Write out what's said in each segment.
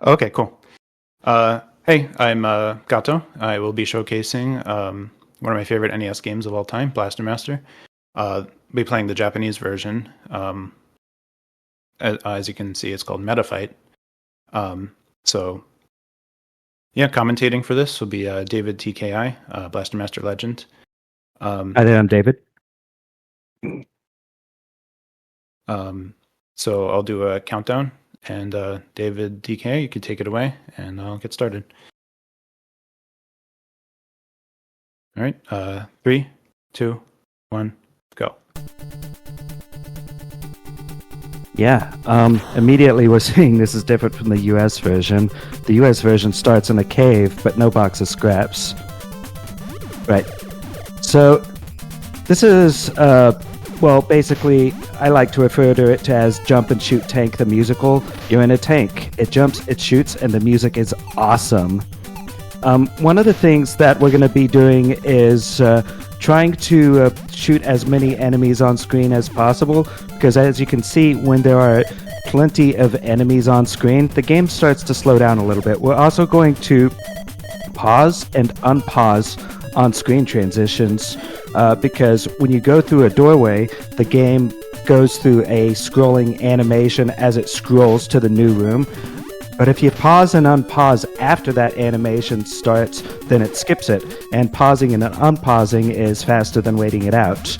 Okay, cool. Hey, I'm Gato. I will be showcasing one of my favorite NES games of all time, Blaster Master. I'll be playing the Japanese version. As you can see, it's called Metafight. So, yeah, commentating for this will be Davidtki, Blaster Master legend. Hi there, I'm David. So I'll do a countdown, and Davidtki, you can take it away, and I'll get started. All right, 3, 2, 1, go. Yeah, immediately we're seeing this is different from the US version. The US version starts in a cave, but no box of scraps. Right. So, this is, well, basically, I like to refer to it as Jump and Shoot Tank the musical. You're in a tank. It jumps, it shoots, and the music is awesome. One of the things that we're going to be doing is trying to shoot as many enemies on screen as possible, because as you can see, when there are plenty of enemies on screen, the game starts to slow down a little bit. We're also going to pause and unpause on-screen transitions, because when you go through a doorway, the game goes through a scrolling animation as it scrolls to the new room. But if you pause and unpause after that animation starts, then it skips it. And pausing and unpausing is faster than waiting it out.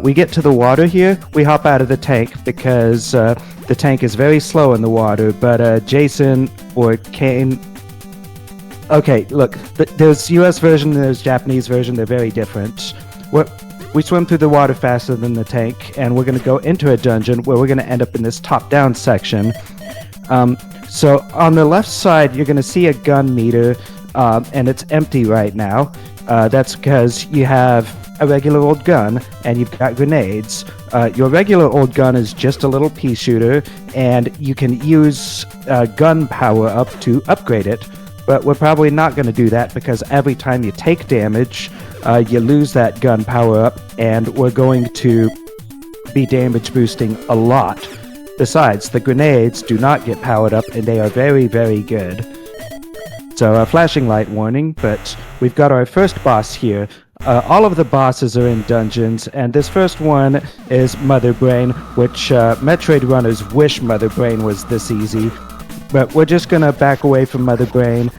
We get to the water here. We hop out of the tank because the tank is very slow in the water. But Jason or Kane... Okay, look, there's US version and there's Japanese version. They're very different. We swim through the water faster than the tank, and we're going to go into a dungeon where we're going to end up in this top-down section. So on the left side, you're going to see a gun meter, and it's empty right now. That's because you have a regular old gun, and you've got grenades. Your regular old gun is just a little pea shooter, and you can use gun power-up to upgrade it. But we're probably not going to do that, because every time you take damage, you lose that gun power-up, and we're going to be damage boosting a lot. Besides, the grenades do not get powered up, and they are very, very good. So, a flashing light warning, but we've got our first boss here. All of the bosses are in dungeons, and this first one is Mother Brain, which Metroid runners wish Mother Brain was this easy. But we're just going to back away from Mother Brain,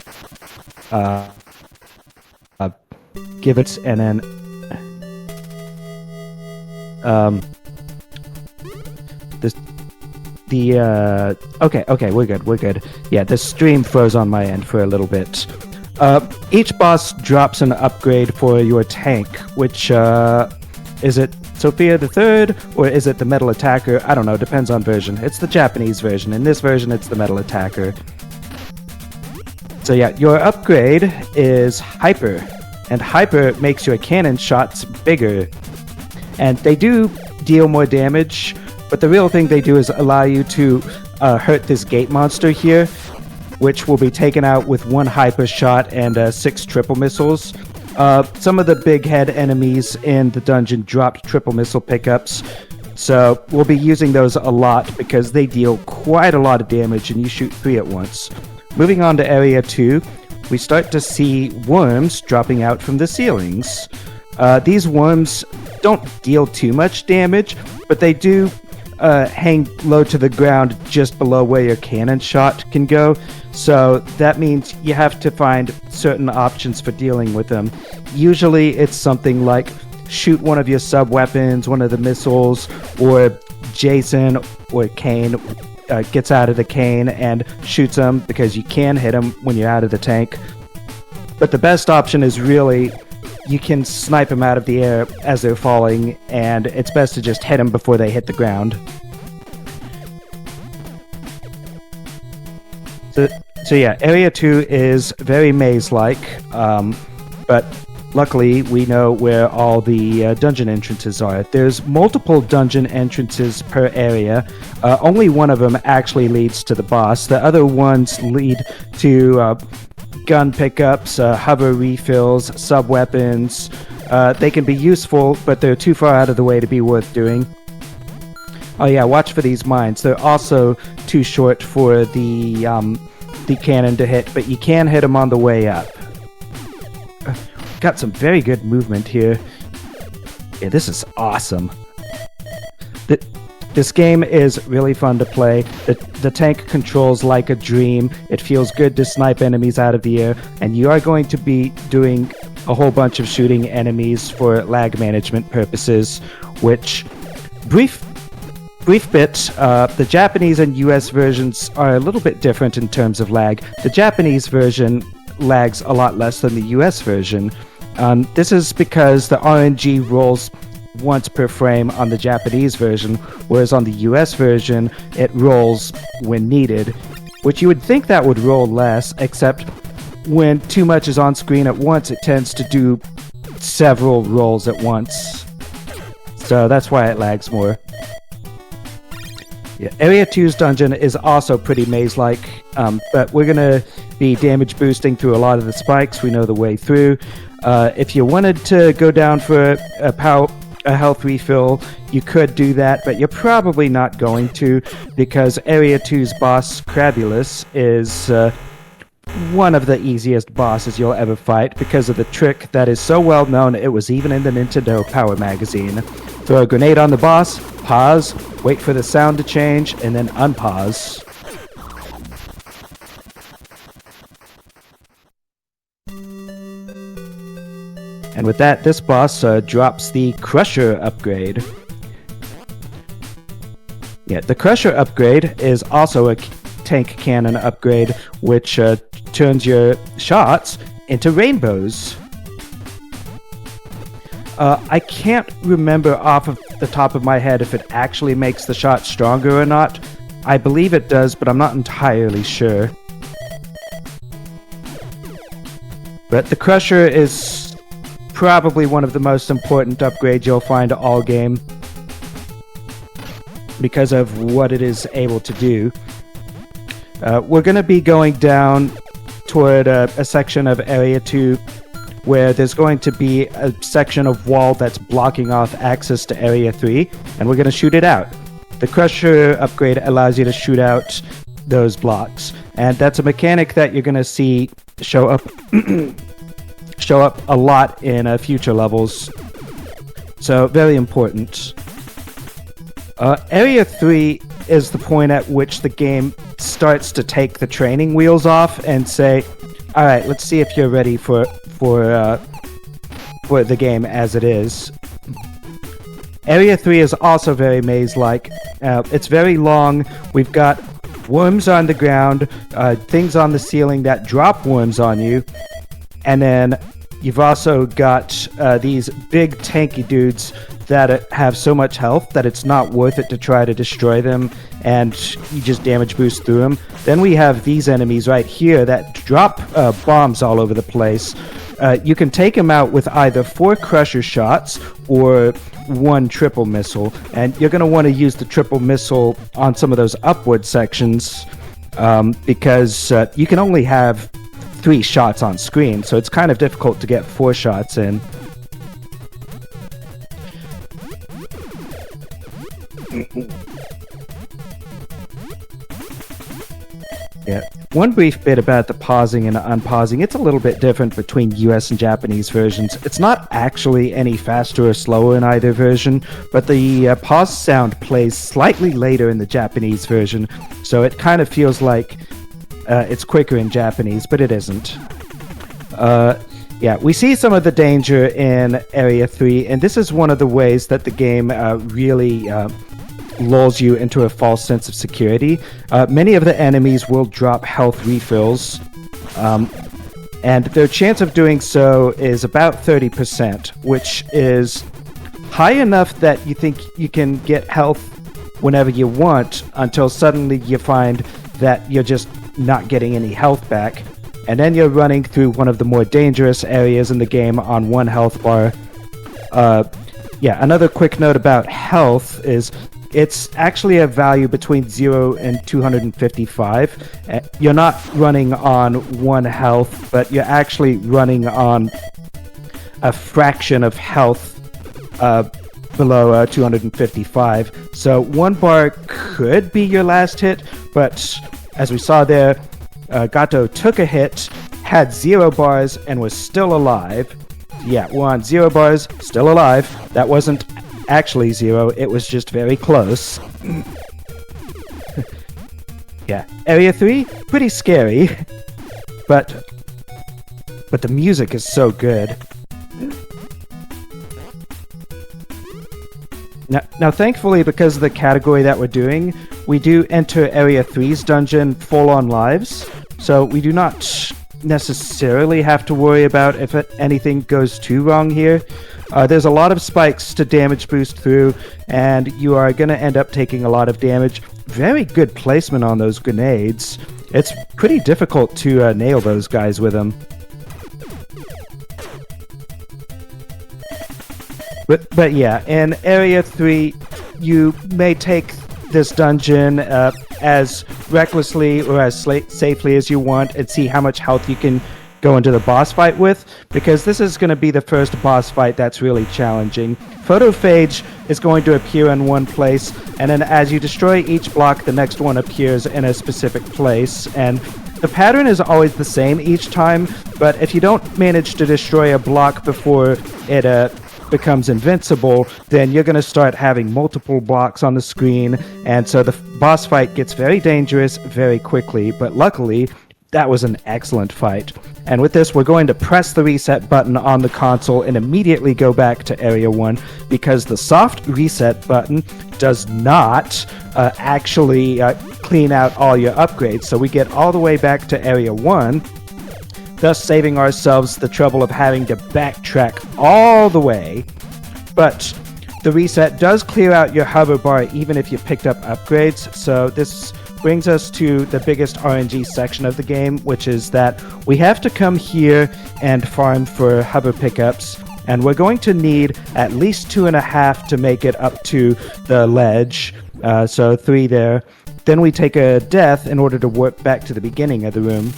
give it, and then... Okay, we're good. Yeah, the stream froze on my end for a little bit. Each boss drops an upgrade for your tank, which, is it Sophia the Third, or is it the Metal Attacker? I don't know, depends on version. It's the Japanese version. In this version, it's the Metal Attacker. So yeah, your upgrade is Hyper, and Hyper makes your cannon shots bigger. And they do deal more damage, but the real thing they do is allow you to hurt this gate monster here, which will be taken out with one hyper shot and 6 triple missiles. Some of the big head enemies in the dungeon dropped triple missile pickups, so we'll be using those a lot because they deal quite a lot of damage and you shoot 3 at once. Moving on to Area 2, we start to see worms dropping out from the ceilings. These worms don't deal too much damage, but they do hang low to the ground just below where your cannon shot can go. So that means you have to find certain options for dealing with them. Usually it's something like shoot one of your sub-weapons, one of the missiles, or Jason or Kane gets out of the cane and shoots them because you can hit them when you're out of the tank. But the best option is really you can snipe them out of the air as they're falling, and it's best to just hit them before they hit the ground. So yeah, Area 2 is very maze-like, but luckily we know where all the dungeon entrances are. There's multiple dungeon entrances per area. Only one of them actually leads to the boss. The other ones lead to gun pickups, hover refills, sub-weapons. They can be useful, but they're too far out of the way to be worth doing. Oh yeah, watch for these mines. They're also too short for the the cannon to hit, but you can hit them on the way up. Got some very good movement here. Yeah, this is awesome. This game is really fun to play. The tank controls like a dream. It feels good to snipe enemies out of the air, and you are going to be doing a whole bunch of shooting enemies for lag management purposes, which, brief bit, the Japanese and US versions are a little bit different in terms of lag. The Japanese version lags a lot less than the US version. This is because the RNG rolls once per frame on the Japanese version, whereas on the US version, it rolls when needed, which you would think that would roll less, except when too much is on screen at once, it tends to do several rolls at once. So that's why it lags more. Yeah, Area 2's dungeon is also pretty maze-like, but we're going to be damage boosting through a lot of the spikes. We know the way through. If you wanted to go down for a health refill, you could do that, but you're probably not going to, because Area 2's boss, Crabulus, is one of the easiest bosses you'll ever fight because of the trick that is so well known it was even in the Nintendo Power Magazine. Throw a grenade on the boss, pause, wait for the sound to change, and then unpause. And with that, this boss drops the Crusher upgrade. Yeah, the Crusher upgrade is also a tank cannon upgrade, which turns your shots into rainbows. I can't remember off of the top of my head if it actually makes the shot stronger or not. I believe it does, but I'm not entirely sure. But the Crusher is probably one of the most important upgrades you'll find all game because of what it is able to do. We're going to be going down toward a section of Area 2 where there's going to be a section of wall that's blocking off access to Area 3, and we're going to shoot it out. The Crusher upgrade allows you to shoot out those blocks, and that's a mechanic that you're going to see show up a lot in future levels. So, very important. Area 3 is the point at which the game starts to take the training wheels off and say, alright, let's see if you're ready for the game as it is. Area 3 is also very maze-like. It's very long. We've got worms on the ground, things on the ceiling that drop worms on you, and then you've also got these big tanky dudes that have so much health that it's not worth it to try to destroy them, and you just damage boost through them. Then we have these enemies right here that drop bombs all over the place. You can take them out with either 4 Crusher shots or 1 triple missile, and you're going to want to use the triple missile on some of those upward sections because you can only have 3 shots on screen, so it's kind of difficult to get 4 shots in. Yeah. One brief bit about the pausing and unpausing. It's a little bit different between US and Japanese versions. It's not actually any faster or slower in either version, but the pause sound plays slightly later in the Japanese version, so it kind of feels like it's quicker in Japanese, but it isn't. Yeah, we see some of the danger in Area 3, and this is one of the ways that the game really lulls you into a false sense of security. Many of the enemies will drop health refills, and their chance of doing so is about 30%, which is high enough that you think you can get health whenever you want, until suddenly you find that you're just not getting any health back, and then you're running through one of the more dangerous areas in the game on 1 health bar. Yeah, another quick note about health is it's actually a value between 0 and 255. You're not running on 1 health, but you're actually running on a fraction of health below 255. So 1 bar could be your last hit, but as we saw there, Gato took a hit, had 0 bars, and was still alive. Yeah, we're on 0 bars, still alive. That wasn't actually 0, it was just very close. Yeah, Area 3, pretty scary, but the music is so good. Now, thankfully, because of the category that we're doing, we do enter Area 3's dungeon full on lives, so we do not necessarily have to worry about if anything goes too wrong here. There's a lot of spikes to damage boost through, and you are going to end up taking a lot of damage. Very good placement on those grenades. It's pretty difficult to nail those guys with them. But yeah, in Area 3, you may take this dungeon as recklessly or as safely as you want and see how much health you can go into the boss fight with, because this is going to be the first boss fight that's really challenging. Photophage is going to appear in one place, and then as you destroy each block, the next one appears in a specific place, and the pattern is always the same each time, but if you don't manage to destroy a block before it becomes invincible, then you're going to start having multiple blocks on the screen, and so the boss fight gets very dangerous very quickly, but luckily, that was an excellent fight. And with this, we're going to press the reset button on the console and immediately go back to Area 1, because the soft reset button does not actually clean out all your upgrades. So we get all the way back to Area 1, thus saving ourselves the trouble of having to backtrack all the way. But the reset does clear out your hover bar even if you picked up upgrades, so this brings us to the biggest RNG section of the game, which is that we have to come here and farm for hover pickups, and we're going to need at least 2.5 to make it up to the ledge, so 3 there. Then we take a death in order to warp back to the beginning of the room.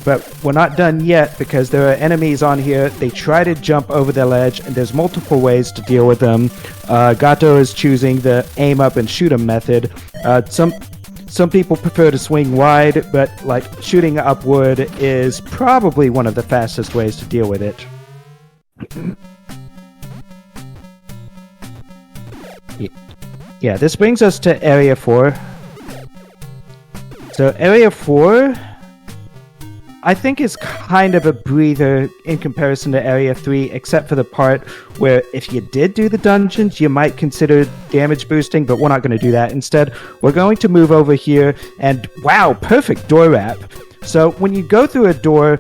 But we're not done yet, because there are enemies on here. They try to jump over the ledge, and there's multiple ways to deal with them. Gato is choosing the aim up and shoot 'em method. Some people prefer to swing wide, but like shooting upward is probably one of the fastest ways to deal with it. Yeah, this brings us to Area 4. So Area 4, I think, is kind of a breather in comparison to Area 3, except for the part where if you did do the dungeons, you might consider damage boosting, but we're not going to do that. Instead, we're going to move over here, and wow, perfect door wrap. So when you go through a door,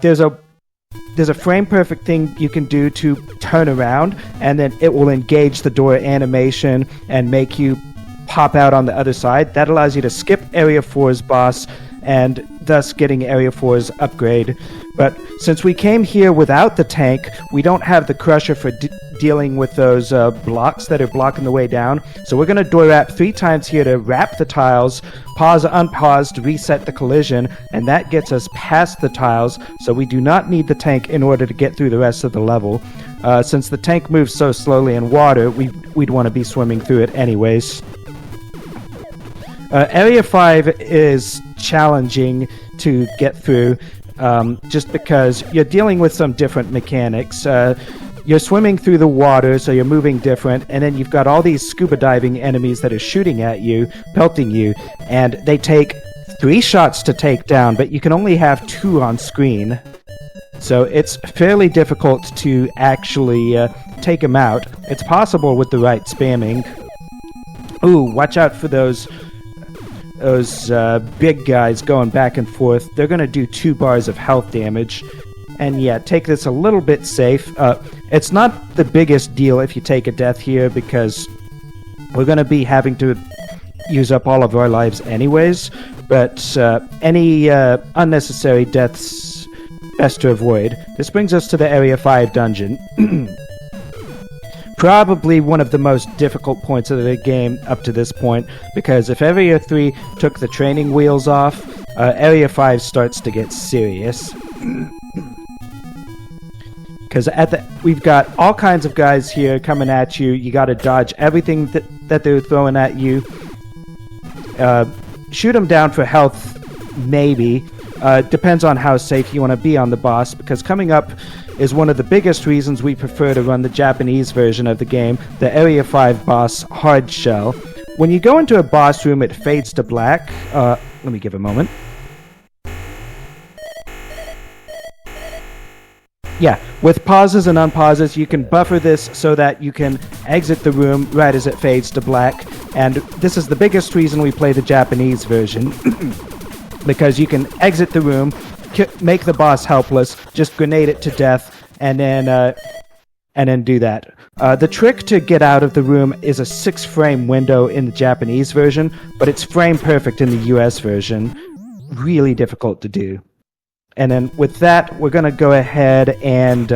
there's a frame perfect thing you can do to turn around, and then it will engage the door animation and make you pop out on the other side. That allows you to skip Area 4's boss, and thus getting Area 4's upgrade. But since we came here without the tank, we don't have the crusher for dealing with those blocks that are blocking the way down. So we're going to door wrap 3 times here to wrap the tiles, pause, unpause to reset the collision, and that gets us past the tiles, so we do not need the tank in order to get through the rest of the level. Since the tank moves so slowly in water, we'd want to be swimming through it anyways. Area 5 is challenging to get through, just because you're dealing with some different mechanics. You're swimming through the water, so you're moving different, and then you've got all these scuba diving enemies that are shooting at you, pelting you, and they take 3 shots to take down, but you can only have 2 on screen. So it's fairly difficult to actually take them out. It's possible with the right spamming. Ooh, watch out for those big guys going back and forth. They're going to do 2 bars of health damage. And yeah, take this a little bit safe. It's not the biggest deal if you take a death here, because we're going to be having to use up all of our lives anyways. But any unnecessary deaths, best to avoid. This brings us to the Area 5 dungeon. Probably one of the most difficult points of the game up to this point, because if Area 3 took the training wheels off, Area 5 starts to get serious. Because we've got all kinds of guys here coming at you. You got to dodge everything that they're throwing at you. Shoot them down for health maybe. Depends on how safe you want to be on the boss, because coming up is one of the biggest reasons we prefer to run the Japanese version of the game, the Area 5 boss, Hard Shell. When you go into a boss room, it fades to black. Let me give a moment. Yeah, with pauses and unpauses, you can buffer this so that you can exit the room right as it fades to black. And this is the biggest reason we play the Japanese version, because you can exit the room, make the boss helpless, just grenade it to death, and then do that. The trick to get out of the room is a 6-frame window in the Japanese version, but it's frame perfect in the US version. Really difficult to do. And then with that, we're going to go ahead and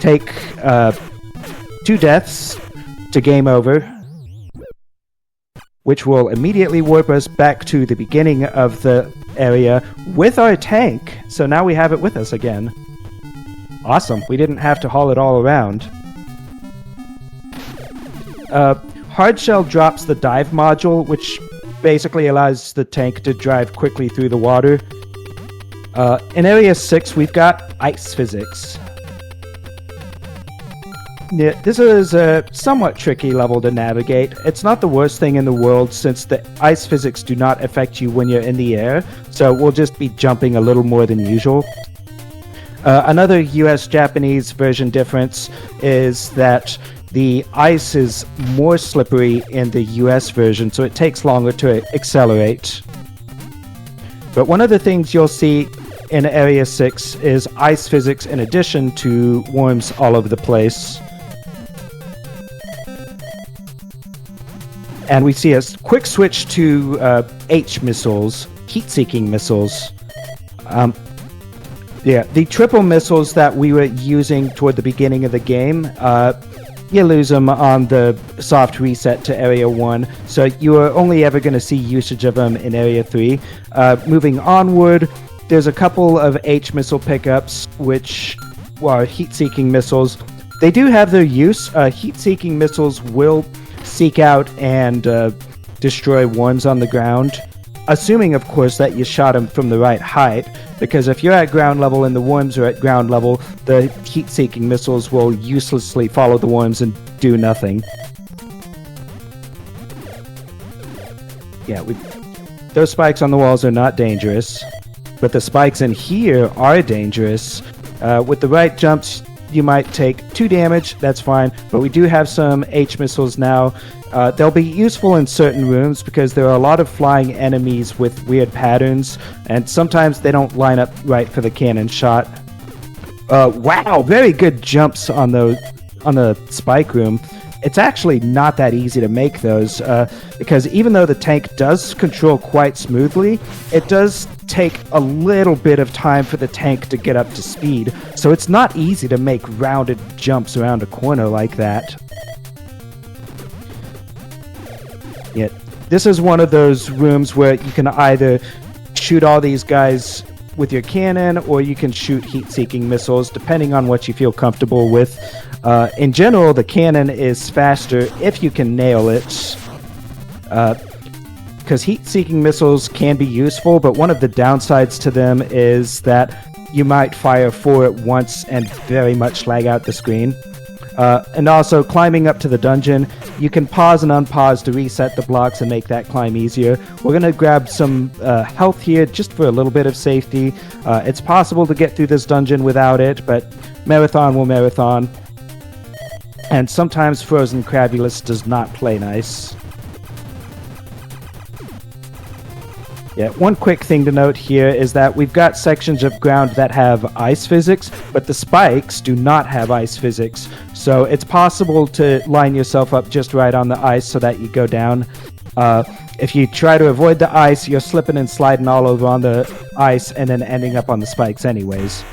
take 2 deaths to game over, which will immediately warp us back to the beginning of the area with our tank. So now we have it with us again. Awesome. We didn't have to haul it all around. Hard Shell drops the dive module, which basically allows the tank to drive quickly through the water. In Area 6, we've got ice physics. Yeah, this is a somewhat tricky level to navigate. It's not the worst thing in the world, since the ice physics do not affect you when you're in the air, so we'll just be jumping a little more than usual. Another US-Japanese version difference is that the ice is more slippery in the US version, so it takes longer to accelerate. But one of the things you'll see in Area 6 is ice physics in addition to worms all over the place. And we see a quick switch to H missiles, heat-seeking missiles. Yeah, the triple missiles that we were using toward the beginning of the game, you lose them on the soft reset to Area 1, so you are only ever going to see usage of them in Area 3. Moving onward, there's a couple of H-missile pickups, which are heat-seeking missiles. They do have their use. Heat-seeking missiles will seek out and destroy worms on the ground, assuming, of course, that you shot them from the right height, because if you're at ground level and the worms are at ground level, the heat-seeking missiles will uselessly follow the worms and do nothing. Yeah, those spikes on the walls are not dangerous, but the spikes in here are dangerous. With the right jumps, you might take 2 damage, that's fine, but we do have some H-missiles now. They'll be useful in certain rooms because there are a lot of flying enemies with weird patterns, and sometimes they don't line up right for the cannon shot. Wow, very good jumps on the spike room. It's actually not that easy to make those, because even though the tank does control quite smoothly, it does take a little bit of time for the tank to get up to speed, so it's not easy to make rounded jumps around a corner like that. Yeah, this is one of those rooms where you can either shoot all these guys with your cannon, or you can shoot heat-seeking missiles, depending on what you feel comfortable with. In general, the cannon is faster if you can nail it, because heat-seeking missiles can be useful, but one of the downsides to them is that you might fire 4 at once and very much lag out the screen. And also, climbing up to the dungeon, you can pause and unpause to reset the blocks and make that climb easier. We're going to grab some health here just for a little bit of safety. It's possible to get through this dungeon without it, but marathon will marathon. And sometimes Frozen Crabulus does not play nice. Yeah, one quick thing to note here is that we've got sections of ground that have ice physics, but the spikes do not have ice physics. So it's possible to line yourself up just right on the ice so that you go down. If you try to avoid the ice, you're slipping and sliding all over on the ice and then ending up on the spikes anyways.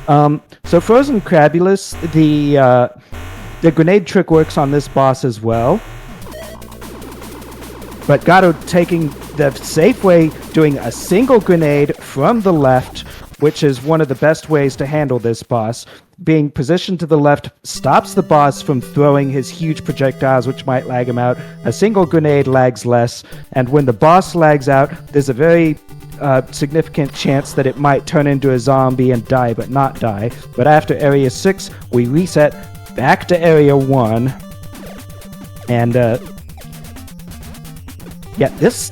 So Frozen Crabulus, the grenade trick works on this boss as well. But Gato taking the safe way, doing a single grenade from the left, which is one of the best ways to handle this boss. being positioned to the left stops the boss from throwing his huge projectiles, which might lag him out. A single grenade lags less, and when the boss lags out, there's a very significant chance that it might turn into a zombie and die, but not die. But after Area 6, we reset back to Area 1, and yeah, this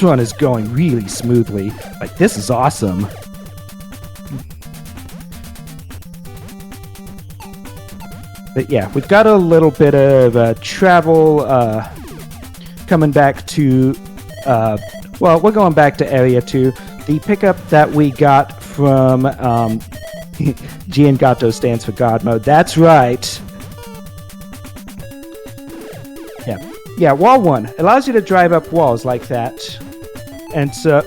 run is going really smoothly. Like, this is awesome. But yeah, we've got a little bit of travel coming back to, well, we're going back to Area 2. The pickup that we got from G and Gato stands for God Mode. That's right. Yeah, Wall 1 allows you to drive up walls like that. And so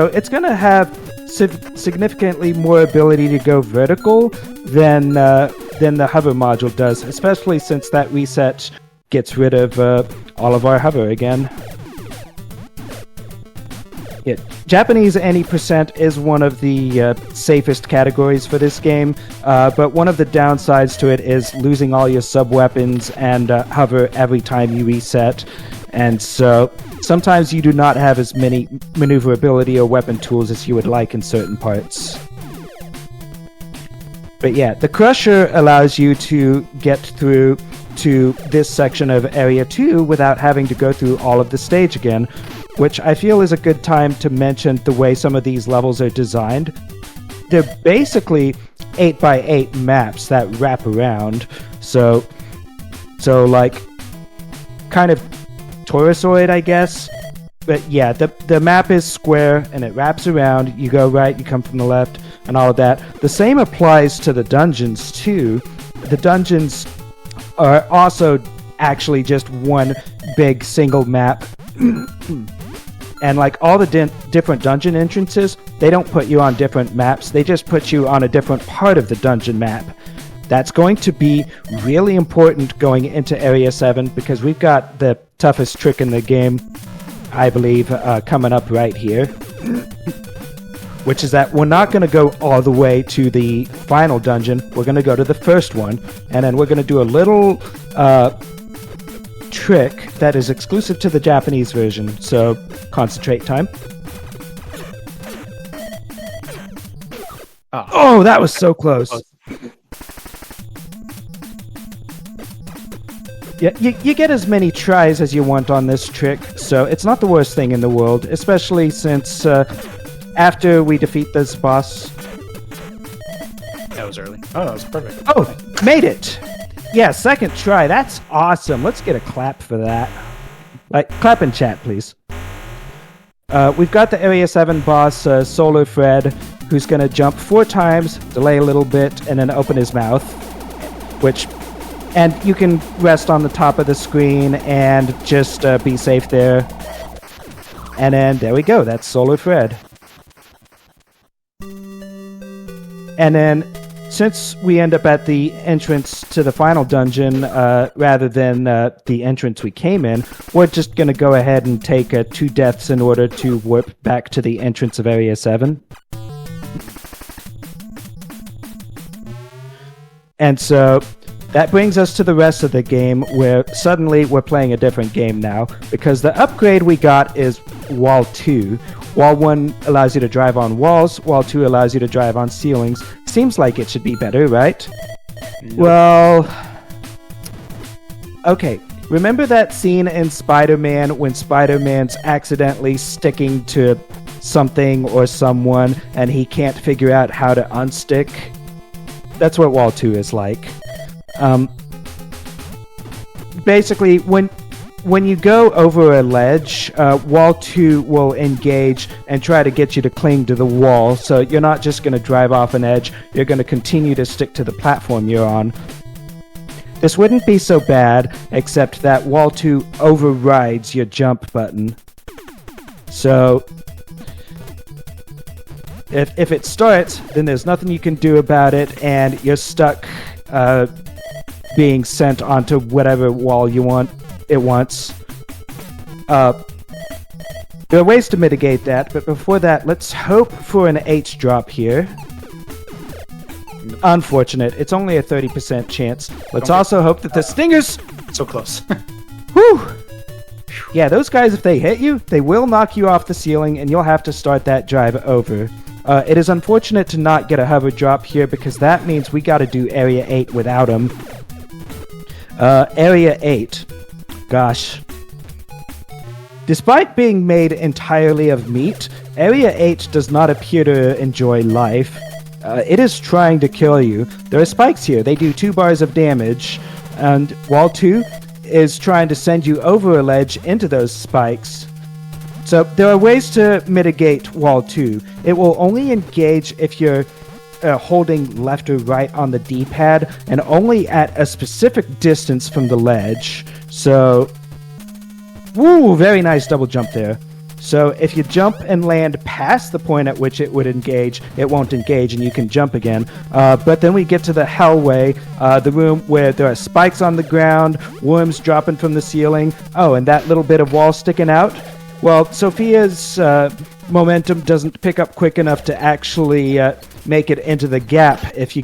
it's going to have significantly more ability to go vertical than the hover module does, especially since that reset gets rid of all of our hover again. Yeah, Japanese any percent is one of the safest categories for this game, but one of the downsides to it is losing all your sub-weapons and hover every time you reset, and so sometimes you do not have as many maneuverability or weapon tools as you would like in certain parts. But yeah, the Crusher allows you to get through to this section of Area 2 without having to go through all of the stage again, which I feel is a good time to mention the way some of these levels are designed. They're basically 8x8 maps that wrap around, so like kind of torsoid, I guess. But yeah, the map is square and it wraps around. You go right, you come from the left, and all of that. The same applies to the dungeons too. The dungeons are also actually just one big single map. And like all the different dungeon entrances, they don't put you on different maps, they just put you on a different part of the dungeon map. That's going to be really important going into Area 7, because we've got the toughest trick in the game, I believe, coming up right here. Which is that we're not going to go all the way to the final dungeon, we're going to go to the first one, and then we're going to do a little trick that is exclusive to the Japanese version, so concentrate time. Oh, that was so close. Yeah, you get as many tries as you want on this trick, so it's not the worst thing in the world, especially since after we defeat this boss... That was early. Oh, that was perfect. Oh, made it! Yeah, second try. That's awesome. Let's get a clap for that. Like, clap in chat, please. We've got the Area 7 boss, Solar Fred, who's going to jump 4 times, delay a little bit, and then open his mouth. And you can rest on the top of the screen and just be safe there. And then there we go. That's Solar Fred. And then, since we end up at the entrance to the final dungeon, rather than the entrance we came in, we're just going to go ahead and take 2 deaths in order to warp back to the entrance of Area 7. And so, that brings us to the rest of the game, where suddenly we're playing a different game now, because the upgrade we got is Wall 2. Wall 1 allows you to drive on walls, Wall 2 allows you to drive on ceilings. Seems like it should be better, right? Nope. Well... Okay, remember that scene in Spider-Man when Spider-Man's accidentally sticking to something or someone and he can't figure out how to unstick? That's what Wall 2 is like. Basically, when you go over a ledge, Wall 2 will engage and try to get you to cling to the wall, so you're not just going to drive off an edge, you're going to continue to stick to the platform you're on. This wouldn't be so bad, except that Wall 2 overrides your jump button. So, if it starts, then there's nothing you can do about it, and you're stuck being sent onto whatever wall you want. It wants. There are ways to mitigate that, but before that, let's hope for an H drop here. Unfortunate. It's only a 30% chance. Let's also hope that the stingers... So close. Whew! Yeah, those guys, if they hit you, they will knock you off the ceiling, and you'll have to start that drive over. It is unfortunate to not get a hover drop here, because that means we gotta do Area 8 without him. Area 8. Gosh. Despite being made entirely of meat, Area 8 does not appear to enjoy life. It is trying to kill you. There are spikes here. They do 2 bars of damage, and Wall 2 is trying to send you over a ledge into those spikes. So there are ways to mitigate Wall 2. It will only engage if you're holding left or right on the D-pad, and only at a specific distance from the ledge. So, woo, very nice double jump there. So if you jump and land past the point at which it would engage, it won't engage and you can jump again. But then we get to the Hellway, the room where there are spikes on the ground, worms dropping from the ceiling. Oh, and that little bit of wall sticking out. Well, Sophia's momentum doesn't pick up quick enough to actually make it into the gap if you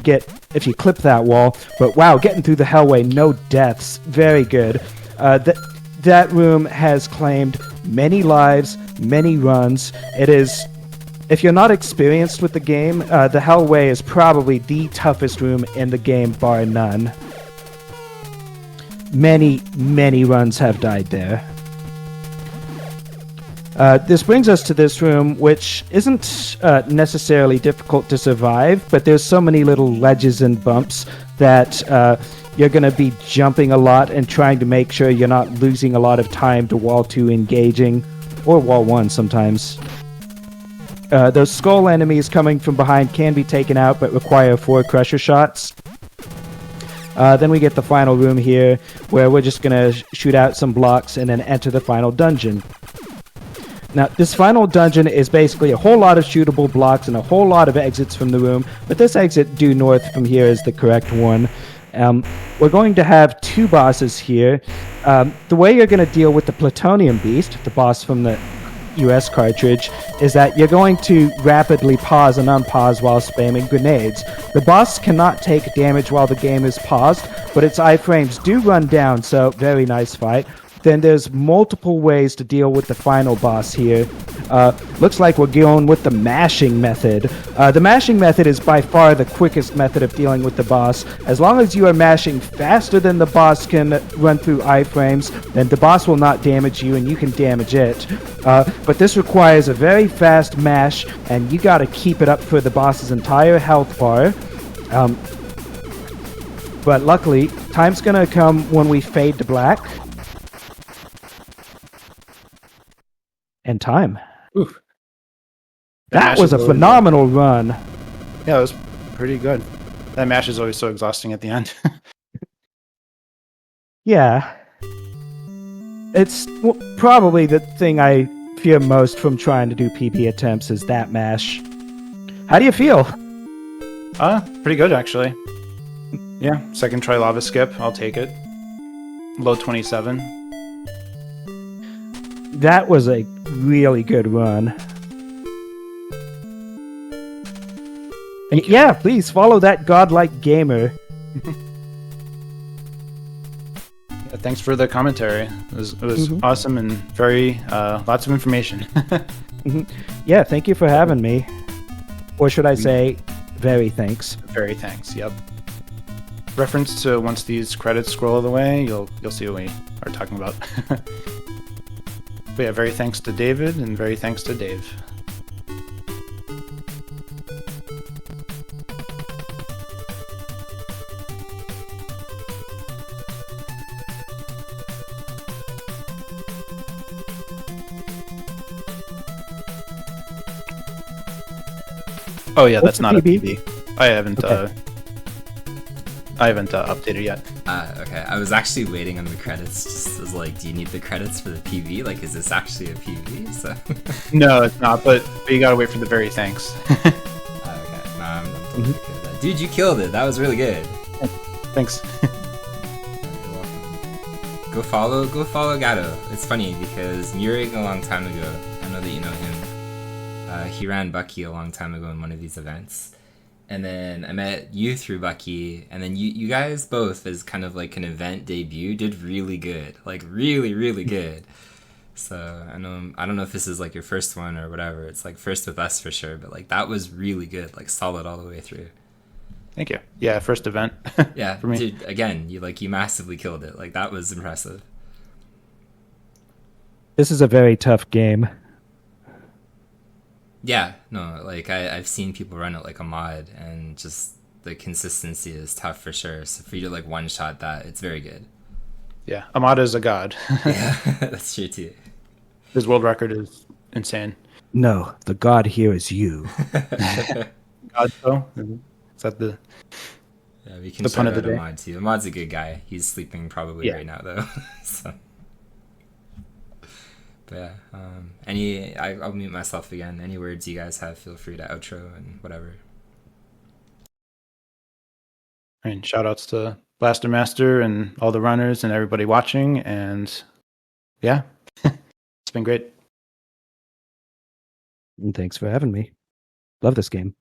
clip that wall. But wow, getting through the Hellway, no deaths. Very good. That room has claimed many lives, many runs. It is, if you're not experienced with the game, the Hellway is probably the toughest room in the game, bar none. Many, many runs have died there. This brings us to this room, which isn't necessarily difficult to survive, but there's so many little ledges and bumps that you're going to be jumping a lot and trying to make sure you're not losing a lot of time to Wall 2 engaging, or Wall 1 sometimes. Those skull enemies coming from behind can be taken out, but require 4 crusher shots. Then we get the final room here, where we're just going to shoot out some blocks and then enter the final dungeon. Now, this final dungeon is basically a whole lot of shootable blocks and a whole lot of exits from the room, but this exit due north from here is the correct one. We're going to have 2 bosses here. The way you're going to deal with the Plutonium Beast, the boss from the US cartridge, is that you're going to rapidly pause and unpause while spamming grenades. The boss cannot take damage while the game is paused, but its iframes do run down, so very nice fight. Then there's multiple ways to deal with the final boss here. Looks like we're going with the mashing method. The mashing method is by far the quickest method of dealing with the boss. As long as you are mashing faster than the boss can run through iframes, then the boss will not damage you and you can damage it. But this requires a very fast mash, and you gotta keep it up for the boss's entire health bar. But luckily, time's gonna come when we fade to black. And time. Ooh. That was a phenomenal run. Yeah, it was pretty good. That mash is always so exhausting at the end. Yeah. It's probably the thing I fear most from trying to do PB attempts is that mash. How do you feel? Pretty good, actually. Yeah, second try lava skip. I'll take it. Low 27. That was a really good run. And yeah, please follow that godlike gamer. Yeah, thanks for the commentary. It was awesome and very lots of information. Yeah, thank you for having me. Or should I say, very thanks. Very thanks. Yep. Reference to once these credits scroll away, you'll see what we are talking about. But yeah, very thanks to David, and very thanks to Dave. Oh yeah, What's that's not PB? a PB. I haven't Okay. Updated yet. Okay, I was actually waiting on the credits. Just as like, do you need the credits for the PV? Like, is this actually a PV? So. No, it's not. But you gotta wait for the very thanks. Okay, no, I'm totally okay with that. Dude, you killed it. That was really good. Thanks. You're welcome. Go follow Gato. It's funny because Murig a long time ago, I know that you know him. He ran Bucky a long time ago in one of these events. and then I met you through Bucky, and then you guys both as kind of like an event debut did really good, like really really good. So I don't know if this is like your first one or whatever. It's like first with us for sure, but like that was really good, like solid all the way through. Thank you. Yeah, first event Yeah, for me. dude. Again, you massively killed it. Like that was impressive. This is a very tough game. Yeah, no, like I've seen people run it like a mod, and just the consistency is tough for sure. So for you to like one shot that, it's very good. Yeah, Amada is a god. Yeah, that's true too. His world record is insane. No, the god here is you. God, though? Is that the... Yeah, we can The pun shout of the out day. Ahmad too. Ahmad's a good guy. He's sleeping probably Yeah. right now though. So, but yeah, I'll mute myself again. Any words you guys have, feel free to outro and whatever. And shout outs to Blaster Master and all the runners and everybody watching. And yeah, it's been great. And thanks for having me. Love this game.